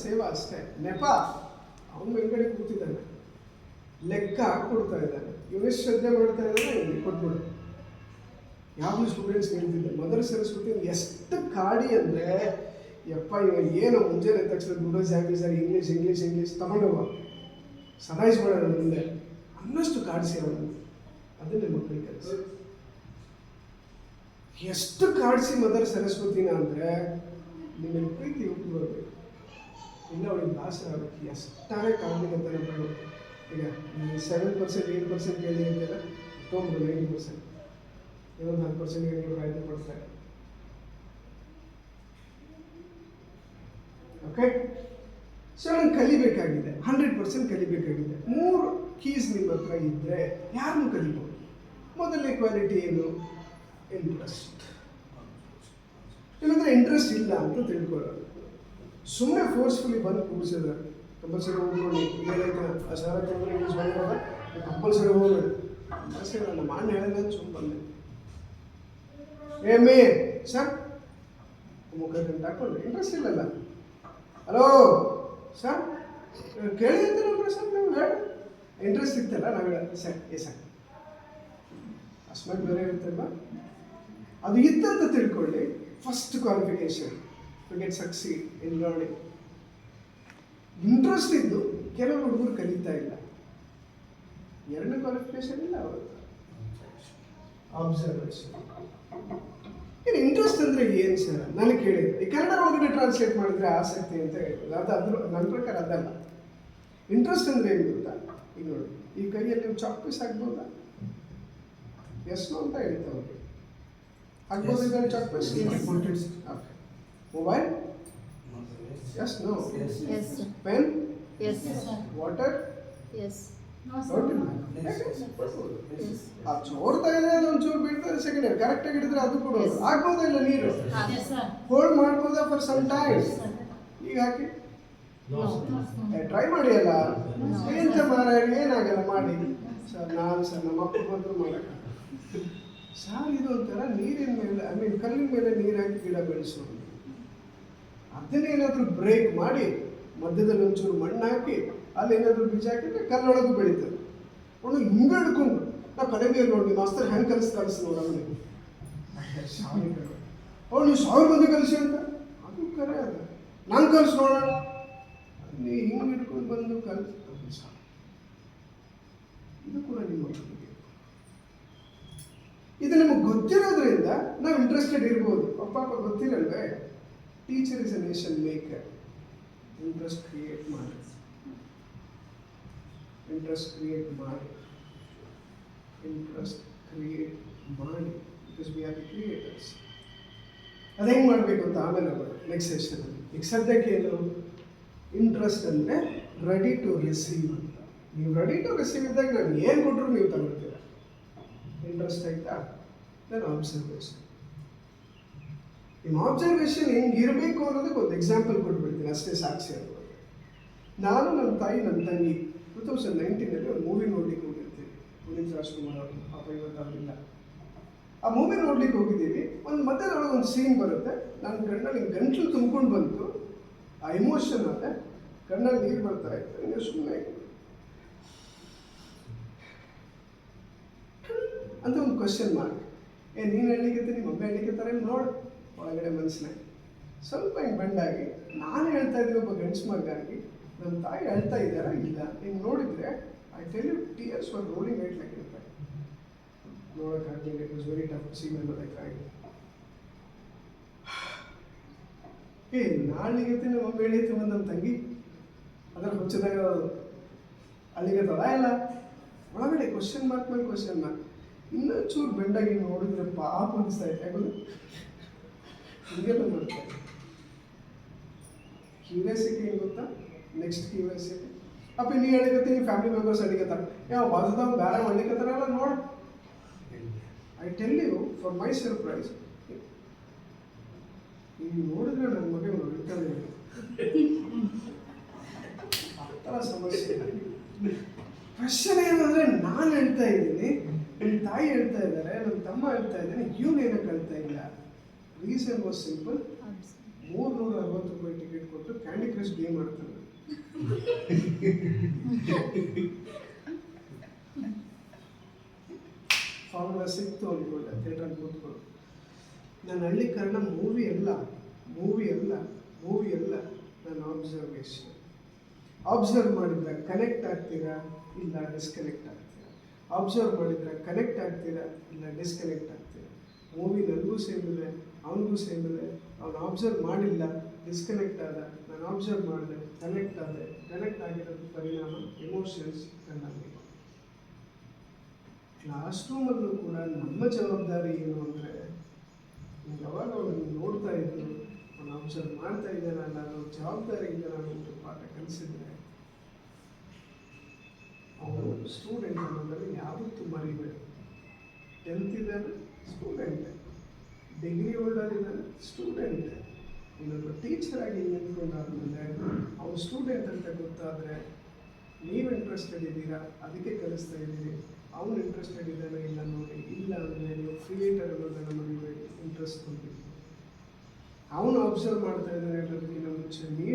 ಸೇವಾ ಅಷ್ಟೇ. ನೆಪ ಅವನು ಮೇಲ್ಗಡೆ ಕೂತಿದ್ದಾನೆ, ಲೆಕ್ಕ ಹಾಕ್ಕೊಡ್ತಾ ಇದ್ದಾನೆ, ಇವನೇ ಶ್ರದ್ಧೆ ಮಾಡ್ತಾ ಇದ್ದಾನೆ, ಇಲ್ಲಿ ಕೊಟ್ಬಿಡು. ಯಾವುದು ಸ್ಟೂಡೆಂಟ್ಸ್ ಹೇಳ್ತಿದ್ದೆ ಮದರ್ ಸರಸ್ವತಿ ಎಷ್ಟು ಕಾಡಿ ಅಂದರೆ, ಯಪ್ಪ ಇವಾಗ ಏನು ಮುಂಜಾನೆ ತಕ್ಷಣ ಗುಡ್ ಸ್ಯಾಮಿಸರ್ ಇಂಗ್ಲೀಷ್ ತಗೊಂಡೋಗ ಸದಾಯಿಸ್ಬೇಡ ಮುಂದೆ ಅನ್ನಷ್ಟು ಕಾಡಿಸಿ ಅವನು. ಅದನ್ನೇ ಮಕ್ಕಳಿಗೆ ಕಲಿಸಿ. ಎಷ್ಟು ಕಾಡಿಸಿ ಮದರ್ ಸರಸ್ವತಿನ ಅಂದರೆ ನಿಮಗೆ ಪ್ರೀತಿ ಹುಟ್ಟಬೇಕು, ಇಲ್ಲ ಅವಳಿಗೆ ಭಾಷೆ ಆಗುತ್ತೆ. ಎಷ್ಟಾರೆ ಕಾಡ್ಲಿಕ್ಕೆ ನಾವು ಈಗ 7% 8% ಕೇಳಿ ಅಂತೆಲ್ಲ ತೊಗೊಂಡು 90% 4% ಪ್ರಯತ್ನ ಪಡ್ತಾರೆ. ಓಕೆ, ಸೊ ನಾನು ಕಲಿಬೇಕಾಗಿದೆ, 100% ಕಲಿಬೇಕಾಗಿದೆ. 3 ಕೀಸ್ ನಿಮ್ಮ ಹತ್ರ ಇದ್ದರೆ ಯಾರನ್ನು ಕಲಿಬೋದು. ಮೊದಲನೇ ಕ್ವಾಲಿಟಿ ಏನು? ಇಂಟ್ರೆಸ್ಟ್. ಇಲ್ಲಂದ್ರೆ ಇಂಟ್ರೆಸ್ಟ್ ಇಲ್ಲ ಅಂತ ತಿಳ್ಕೊಳ್ಳೋದು. ಸುಮ್ಮನೆ ಫೋರ್ಸ್ಫುಲಿ ಬಂದು ಕೂರಿಸಿದ್ದಾರೆ, ಕಂಪಲ್ಸರಿ ಹೋಗ್ಬಿಡಿ, ಏನೈತೆ ಆ ಸರ ತೊಗೊಂಡ್ರೆ ಇಂಗ್ಲೀಷ್ ಬಂದಿರೋದ ಕಂಪಲ್ಸರಿ ಹೋಗ್ಬೇಡಿ. ಸರಿ ನನ್ನ ಮಾಡ ಹೇಳಿದ್ರೆ ಸುಮ್ಮನೆ ಬಂದೆ. ಮೇ ಸರ್ ಮುಖ ಗಂಟೆ ಹಾಕೊಂಡ್ರೆ ಇಂಟ್ರೆಸ್ಟ್ ಇಲ್ಲಲ್ಲ. ಹಲೋ ಸರ್ ಕೇಳಿ ಅಂತೀರಲ್ರಿ ಸರ್, ನೀವು ಹೇಳಿ ಇಂಟ್ರೆಸ್ಟ್ ಇತ್ತಲ್ಲ, ನಾವು ಹೇಳ ಸರ್ ಸರ್ ಅಸ್ಮಾತ್ ಬೇರೆ ಇರುತ್ತಲ್ವ, ಅದು ಇತ್ತಂತ ತಿಳ್ಕೊಳ್ಳಿ. First qualification to get succeed in learning. Interest ಇದ್ದು ಕೆಲವು ಹುಡುಗರು ಕಲಿತಾ ಇಲ್ಲ. ಎರಡನೇ ಕ್ವಾಲಿಫಿಕೇಶನ್ ಇಲ್ಲ ಅವರು ಅಬ್ಸರ್ವೇಷನ್. ಏನು ಇಂಟ್ರೆಸ್ಟ್ ಅಂದರೆ ಏನು ಸರ್ ನನಗೆ ಕೇಳಿದ್ರು. ಈ ಕನ್ನಡ ಒಳಗಡೆ ಟ್ರಾನ್ಸ್ಲೇಟ್ ಮಾಡಿದರೆ ಆಸಕ್ತಿ ಅಂತ ಹೇಳ್ಬೋದು. ಅದು ನನ್ನ ಪ್ರಕಾರ ಅದಲ್ಲ. ಇಂಟ್ರೆಸ್ಟ್ ಅಂದರೆ ಏನು ಗೊತ್ತಾ? ಈಗ ನೋಡಿ, ಈ ಕೈಯಲ್ಲಿ ನೀವು ಚಾಕ್ ಪೀಸ್ ಹಾಕ್ಬೋದಾ? ಎಸ್ ನೋ ಅಂತ ಹೇಳ್ತಾವ್ರಿ. ಹಾಕ್ಬೋದು ಇದನ್ನು chalk piece? Okay. Mobile? Yes no? Pen? Water? ಚೋರ್ತಾ ಇದೆ, ಒಂಚೂರು ಬೀಳ್ತಾರೆ, ಸೆಕೆಂಡ್ ಇಯರ್ ಕರೆಕ್ಟಾಗಿ ಹಿಡಿದ್ರೆ ಅದು ಕೂಡ ಆಗ್ಬೋದಾ? ಇಲ್ಲ ನೀರು ಹೋಲ್ಡ್ ಮಾಡ್ಬೋದಾ ಫಾರ್ ಸಮ್ ಟೈಮ್? ಈಗ ಹಾಕಿ ಟ್ರೈ ಮಾಡಿ ಅಲ್ಲ, ಎಂತ ಮಾರ ಏನಾಗಲ್ಲ ಮಾಡಿ ಸರ್. ನಾನು ಸರ್ ನಮ್ಮ ಅಪ್ಪ ಬಂದರೂ ಮಾಡಕ್ಕೆ ಸರ್ ಇದು ಒಂಥರ ನೀರಿನ ಮೇಲೆ ಕಲ್ಲಿನ ಮೇಲೆ ನೀರು ಹಾಕಿ ಗಿಡ ಬೆಳೆಸೋದು. ಅದನ್ನೇನಾದರೂ ಬ್ರೇಕ್ ಮಾಡಿ ಮಧ್ಯದಲ್ಲಿ ಒಂಚೂರು ಮಣ್ಣು ಹಾಕಿ ಅಲ್ಲಿ ಏನಾದರೂ ಬೀಜ ಹಾಕಿದ್ರೆ ಕಲ್ಲೊಳಗೂ ಬೆಳೀತದೆ. ಅವನು ಹಿಂಗೆ ಹಿಡ್ಕೊಂಡು ನಾವು ಕಡೆಗೆ ನೋಡಿ ಮಾಸ್ತರ್ ಹೆಂಗೆ ಕಲಿಸಿ ನೋಡ ಅವನಿಗೆ ಅವಳು ನೀವು 1000 ಮಂದಿ ಕಲಿಸಿ ಅಂತ. ಅದು ಕರೆ ಅದ, ನಾನು ಕಲಿಸಿ ನೋಡೋಣ. ನೀ ಹಿಂಗೆ ಹಿಡ್ಕೊಂಡು ಬಂದು ಕಲಿಸಿ ಇದು ಕೂಡ ನಿಮ್ಮ ಮಕ್ಕಳಿಗೆ. ಇದು ನಮಗೆ ಗೊತ್ತಿರೋದ್ರಿಂದ ನಾವು ಇಂಟ್ರೆಸ್ಟೆಡ್ ಇರ್ಬೋದು. ಪಾಪ ಗೊತ್ತಿಲ್ಲಲ್ವೇ? Teacher is a nation maker. Interest create ಮಾಡಿ, ಇಂಟ್ರೆಸ್ಟ್ ಕ್ರಿಯೇಟ್ ಮಾಡಿ, ಇಂಟ್ರೆಸ್ಟ್ ಕ್ರಿಯೇಟ್ ಮಾಡಿ, because we are the creators. ಅದು ಹೆಂಗೆ ಮಾಡಬೇಕು ಅಂತ ಆಮೇಲೆ ನೆಕ್ಸ್ಟ್ ಸೆಷನಲ್ಲಿ. ಈಗ ಸದ್ಯಕ್ಕೆ ಏನು ಇಂಟ್ರೆಸ್ಟ್ ಅಂದರೆ ರೆಡಿ ಟು ರಿಸೀವ್ ಅಂತ. ನೀವು ರೆಡಿ ಟು ರಿಸೀವ್ ಇದ್ದಾಗ ನಾನು ಏನು ಕೊಟ್ಟರು ನೀವು ತಗೊಳ್ತೀರ. ಇಂಟ್ರೆಸ್ಟ್ ಆಯ್ತಾ? Then observation. ನಿಮ್ಮ ಅಬ್ಸರ್ವೇಷನ್ ಹೆಂಗಿರಬೇಕು ಅನ್ನೋದಕ್ಕೆ ಒಂದು ಎಕ್ಸಾಂಪಲ್ ಕೊಟ್ಬಿಡ್ತೀನಿ ಅಷ್ಟೇ, ಸಾಕ್ಷಿ ಅದು. ನಾನು ನನ್ನ ತಾಯಿ ನನ್ನ ತಂಗಿ 2019 ಒಂದು ಮೂವಿ ನೋಡ್ಲಿಕ್ಕೆ ಹೋಗಿರ್ತೀವಿ. ಪುನೀತ್ ರಾಜ್ಕುಮಾರ್ ಅವರು, ಪಾಪ ಇವತ್ತಾಗಲಿಲ್ಲ. ಆ ಮೂವಿ ನೋಡ್ಲಿಕ್ಕೆ ಹೋಗಿದ್ದೀವಿ. ಒಂದು ಮಧ್ಯದೊಳಗೆ ಒಂದು ಸೀನ್ ಬರುತ್ತೆ. ನನ್ನ ಕಣ್ಣಲ್ಲಿ ಗಂಟ್ಲು ತುಂಬ್ಕೊಂಡು ಬಂತು. ಆ ಎಮೋಷನ್ ಅಲ್ಲೇ ಕಣ್ಣಲ್ಲಿ ನೀರು ಬರ್ತಾ ಇತ್ತು. ಹಿಂಗೆ ಸುಮ್ಮನೆ ಅಂತ ಒಂದು ಕ್ವಶನ್ ಮಾರ್ಕ್. ನೀನು ಹೇಳಲಿಕ್ಕೆ ನಿಮ್ಮ ಅಮ್ಮ ಹೇಳಲಿಕ್ಕೆ ನೋಡು ಒಳಗಡೆ ಮನಸ್ಸಿನಾಗ ಸ್ವಲ್ಪ ಹಿಂಗೆ ಬಂಡಾಗಿ ನಾನು ಹೇಳ್ತಾ ಇದ್ದೀನಿ. ಒಬ್ಬ ಗಂಡ್ಸ್ ಮಗಾಗಿ ನನ್ನ ತಾಯಿ ಹೇಳ್ತಾ ಇದ್ದಾರಾ ಇಲ್ಲ ನೀವು ನೋಡಿದರೆ I tell you tears for rolling it like ಇರ್ತಾರೆ. ನೋಡೋಕ್ಕಾಗಲಿಲ್ಲ. It was very tough to see my mother crying. ನಾಳಿಗೆ ನಮ್ಮ ಅಮ್ಮ ಹೇಳಿತ್ತು ಒಂದು ನಮ್ಮ ತಂಗಿ ಅದರ ಹುಚ್ಚದಾಗ ಅಲ್ಲಿಗೆ ತಡ ಇಲ್ಲ. ಒಳಗಡೆ ಕ್ವಶನ್ ಮಾರ್ಕ್ ಮೇಲೆ ಕ್ವಶನ್ ಮಾರ್ಕ್. ಇನ್ನೊಂಚೂರು ಬೆಂಡಾಗಿ ನೋಡಿದ್ರೆ ಪಾಪ ಅನಿಸ್ತಾ ಇತ್ತು. ಯಾಕಂದ್ರೆ ಹಿಂಗೆಲ್ಲ ಮಾಡ್ತಾರೆ. ಕ್ಯೂರಿಯಾಸಿಟಿ ಏನು ಗೊತ್ತಾ? Next curiosity. ಅಪ್ಪ ನೀ ಹೇಳಿಕತ್ತಿ ನಿಮ್ಮ ಫ್ಯಾಮಿಲಿ ಮೆಂಬರ್ಸ್ ಅಡಿಗತ್ತಾರ ಯಾವ ಬಾಜುದಾಗ ಬೇರೆ ಮಾಡ್ಲಿಕ್ಕತ್ತಾರಲ್ಲ ನೋಡು. I tell you for my surprise, ನೀವು ನೋಡಿದ್ರೆ ನನ್ನ ಮಗ ನೋಡ್ತಾನೆ ಆ ಥರ ಸಮಸ್ಯೆ. ಕ್ವಶನ್ ಏನಂದರೆ ನಾನು ಹೇಳ್ತಾ ಇದ್ದೀನಿ, ನನ್ನ ತಾಯಿ ಹೇಳ್ತಾ ಇದ್ದಾರೆ, ನನ್ನ ತಮ್ಮ ಹೇಳ್ತಾ ಇದ್ದಾನೆ, ಇವನು ಏನಕ್ಕೆ ಹೇಳ್ತಾ ಇಲ್ಲ. ರೀಸನ್ ವಾಸ್ ಸಿಂಪಲ್, ₹360 ಟಿಕೆಟ್ ಕೊಟ್ಟು ಕ್ಯಾಂಡಿ ಕ್ರಶ್ ಗೇಮ್ ಆಡ್ತಾನೆ. ಫಾರ್ಮುಲಾ ಸಿಕ್ತು ಅಂದ್ಕೊಂಡೆ ಥಿಯೇಟ್ರಲ್ಲಿ ಕೂತ್ಕೊಂಡು. ನನ್ನ ಹಳ್ಳಿ ಕಾರಣ ಮೂವಿ ಅಲ್ಲ ನನ್ನ ಆಬ್ಸರ್ವೇಷನ್. ಅಬ್ಸರ್ವ್ ಮಾಡಿದ್ರೆ ಕನೆಕ್ಟ್ ಆಗ್ತೀರಾ, ಇಲ್ಲ ಡಿಸ್ಕನೆಕ್ಟ್ ಆಗ್ತೀರಾ. ಅಬ್ಸರ್ವ್ ಮಾಡಿದ್ರೆ ಕನೆಕ್ಟ್ ಆಗ್ತೀರಾ, ಇಲ್ಲ ಡಿಸ್ಕನೆಕ್ಟ್ ಆಗ್ತೀರಾ. ಮೂವಿ ನನಗೂ ಸೇಮ್ ಇದೆ, ಅವನಿಗೂ ಸೇಮ್ ಇದೆ. ಅವನು ಅಬ್ಸರ್ವ್ ಮಾಡಿಲ್ಲ, ಡಿಸ್ಕನೆಕ್ಟ್ ಆದ. ನಾನು ಅಬ್ಸರ್ವ್ ಮಾಡಿದೆ, ಕನೆಕ್ಟ್ ಆಗಿರೋದು ಪರಿಣಾಮ ಎಮೋಷನ್ಸ್ ಕಣ್ಣಾಗಿ. ಕ್ಲಾಸ್ ರೂಮಲ್ಲೂ ಕೂಡ ನಮ್ಮ ಜವಾಬ್ದಾರಿ ಏನು ಅಂದರೆ, ಯಾವಾಗ ಅವನು ನೋಡ್ತಾ ಇದ್ದು ಅವನು ಅಬ್ಸರ್ವ್ ಮಾಡ್ತಾ ಇದ್ದಾನಲ್ಲ ಅನ್ನೋ ಜವಾಬ್ದಾರಿಯಿಂದ ನಾನು ಒಂದು ಪಾಠ ಕಲಿಸಿದ್ರೆ ಅವನು ಸ್ಟೂಡೆಂಟ್ ಅನ್ನೋದನ್ನು ಯಾವತ್ತೂ ಮರಿಬೇಡಿ. 10th ಇದ್ದಾನೆ ಸ್ಟೂಡೆಂಟ್, ಡಿಗ್ರಿ ಹೋಲ್ಡರ್ ಇದ್ದಾನೆ ಸ್ಟೂಡೆಂಟ್. ಇನ್ನೊಬ್ಬ ಟೀಚರ್ ಆಗಿ ನಿಂತ್ಕೊಂಡಾದ್ಮೇಲೆ ಅವನು ಸ್ಟೂಡೆಂಟ್ ಅಂತ ಗೊತ್ತಾದರೆ ನೀವು ಇಂಟ್ರೆಸ್ಟೆಡ್ ಇದ್ದೀರಾ, ಅದಕ್ಕೆ ಕಲಿಸ್ತಾ ಇದ್ದೀರಿ. ಅವನು ಇಂಟ್ರೆಸ್ಟೆಡ್ ಇದ್ದಾನೆ ಇಲ್ಲ ನೋಡಿ. ಇಲ್ಲ ಅಂದರೆ ನೀವು ಕ್ರಿಯೇಟರ್ ಅನ್ನೋದನ್ನು ಮರಿಬೇಡಿ, ಇಂಟ್ರೆಸ್ಟ್ ಕೊಡಬೇಕು. ಅವನು ಅಬ್ಸರ್ವ್ ಮಾಡ್ತಾ ಇದ್ದಾನೆ ಅನ್ನೋದಕ್ಕಿಂತ ಮುಂಚೆ ನೀವು